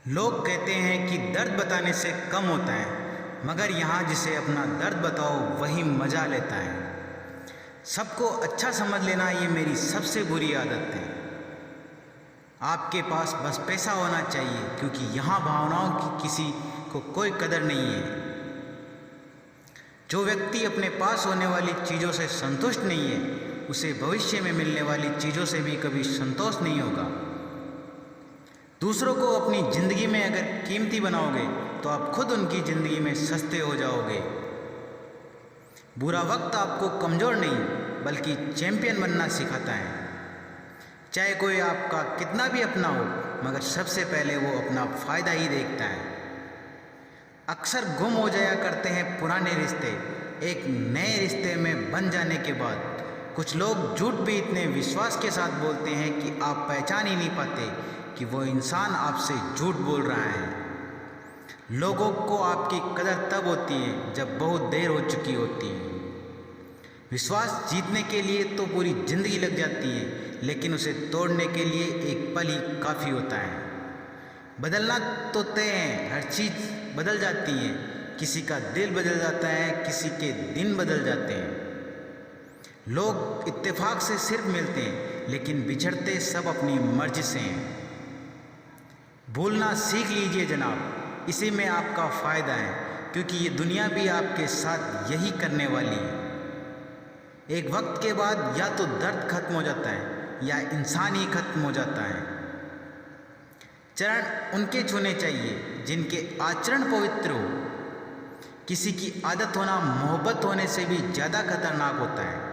लोग कहते हैं कि दर्द बताने से कम होता है, मगर यहाँ जिसे अपना दर्द बताओ वही मज़ा लेता है। सबको अच्छा समझ लेना ये मेरी सबसे बुरी आदत है। आपके पास बस पैसा होना चाहिए, क्योंकि यहाँ भावनाओं की किसी को कोई कदर नहीं है। जो व्यक्ति अपने पास होने वाली चीज़ों से संतुष्ट नहीं है, उसे भविष्य में मिलने वाली चीज़ों से भी कभी संतोष नहीं होगा। दूसरों को अपनी ज़िंदगी में अगर कीमती बनाओगे तो आप खुद उनकी ज़िंदगी में सस्ते हो जाओगे। बुरा वक्त आपको कमज़ोर नहीं बल्कि चैंपियन बनना सिखाता है। चाहे कोई आपका कितना भी अपना हो, मगर सबसे पहले वो अपना फ़ायदा ही देखता है। अक्सर गुम हो जाया करते हैं पुराने रिश्ते एक नए रिश्ते में बन जाने के बाद। कुछ लोग झूठ भी इतने विश्वास के साथ बोलते हैं कि आप पहचान ही नहीं पाते कि वो इंसान आपसे झूठ बोल रहा है। लोगों को आपकी कदर तब होती है जब बहुत देर हो चुकी होती है। विश्वास जीतने के लिए तो पूरी ज़िंदगी लग जाती है, लेकिन उसे तोड़ने के लिए एक पल ही काफ़ी होता है। बदलना तो तय है, हर चीज़ बदल जाती है। किसी का दिल बदल जाता है, किसी के दिन बदल जाते हैं। लोग इत्तेफाक से सिर्फ मिलते हैं, लेकिन बिछड़ते सब अपनी मर्जी से हैं। भूलना सीख लीजिए जनाब, इसी में आपका फ़ायदा है, क्योंकि ये दुनिया भी आपके साथ यही करने वाली है। एक वक्त के बाद या तो दर्द खत्म हो जाता है या इंसान ही खत्म हो जाता है। चरण उनके छूने चाहिए जिनके आचरण पवित्र हो। किसी की आदत होना मोहब्बत होने से भी ज़्यादा खतरनाक होता है।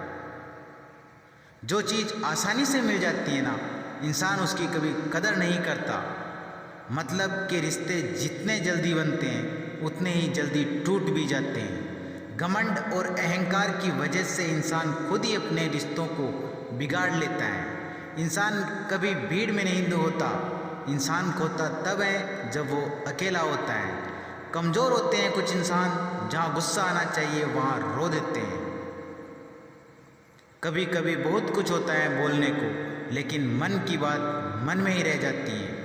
जो चीज़ आसानी से मिल जाती है ना, इंसान उसकी कभी कदर नहीं करता। मतलब के रिश्ते जितने जल्दी बनते हैं उतने ही जल्दी टूट भी जाते हैं। घमंड और अहंकार की वजह से इंसान खुद ही अपने रिश्तों को बिगाड़ लेता है। इंसान कभी भीड़ में नहीं होता। इंसान खोता तब है जब वो अकेला होता है। कमज़ोर होते हैं कुछ इंसान, जहाँ गुस्सा आना चाहिए वहाँ रो देते हैं। कभी कभी बहुत कुछ होता है बोलने को, लेकिन मन की बात मन में ही रह जाती है।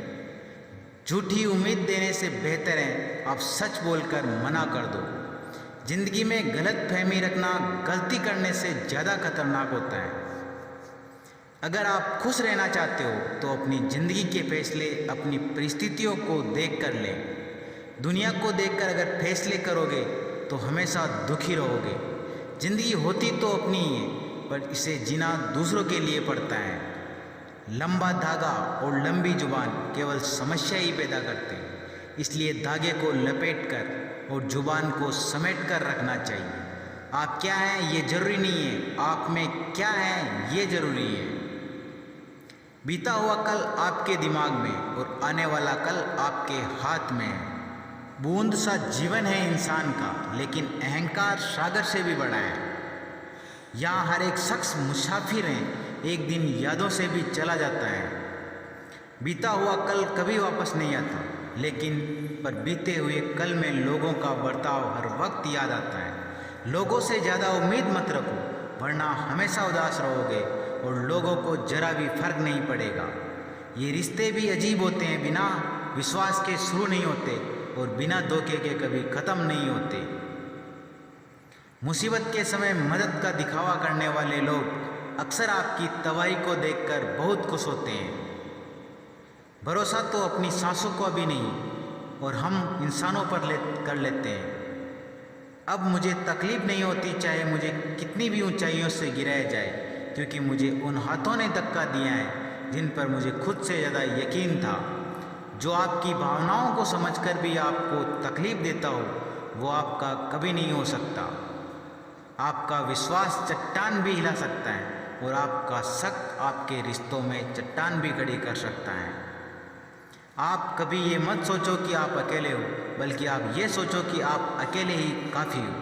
झूठी उम्मीद देने से बेहतर है आप सच बोलकर मना कर दो। जिंदगी में गलत फहमी रखना गलती करने से ज़्यादा खतरनाक होता है। अगर आप खुश रहना चाहते हो तो अपनी ज़िंदगी के फैसले अपनी परिस्थितियों को देख कर लें। दुनिया को देखकर अगर फैसले करोगे तो हमेशा दुखी रहोगे। ज़िंदगी होती तो अपनी ही है, पर इसे जीना दूसरों के लिए पड़ता है। लंबा धागा और लंबी जुबान केवल समस्या ही पैदा करते हैं। इसलिए धागे को लपेट कर और जुबान को समेट कर रखना चाहिए। आप क्या हैं ये ज़रूरी नहीं है, आप में क्या है ये ज़रूरी है। बीता हुआ कल आपके दिमाग में और आने वाला कल आपके हाथ में है। बूंद सा जीवन है इंसान का, लेकिन अहंकार सागर से भी बड़ा है। यहाँ हर एक शख्स मुसाफिर है, एक दिन यादों से भी चला जाता है। बीता हुआ कल कभी वापस नहीं आता, लेकिन पर बीते हुए कल में लोगों का बर्ताव हर वक्त याद आता है। लोगों से ज़्यादा उम्मीद मत रखो, वरना हमेशा उदास रहोगे और लोगों को जरा भी फर्क नहीं पड़ेगा। ये रिश्ते भी अजीब होते हैं, बिना विश्वास के शुरू नहीं होते और बिना धोखे के कभी ख़त्म नहीं होते। मुसीबत के समय मदद का दिखावा करने वाले लोग अक्सर आपकी तबाही को देखकर बहुत खुश होते हैं। भरोसा तो अपनी सांसों को भी नहीं और हम इंसानों पर कर लेते हैं। अब मुझे तकलीफ़ नहीं होती, चाहे मुझे कितनी भी ऊंचाइयों से गिराया जाए, क्योंकि मुझे उन हाथों ने धक्का दिया है जिन पर मुझे खुद से ज़्यादा यकीन था। जो आपकी भावनाओं को समझकर भी आपको तकलीफ़ देता हो, वो आपका कभी नहीं हो सकता। आपका विश्वास चट्टान भी हिला सकता है और आपका शक आपके रिश्तों में चट्टान भी खड़ी कर सकता है। आप कभी ये मत सोचो कि आप अकेले हो, बल्कि आप ये सोचो कि आप अकेले ही काफ़ी हो।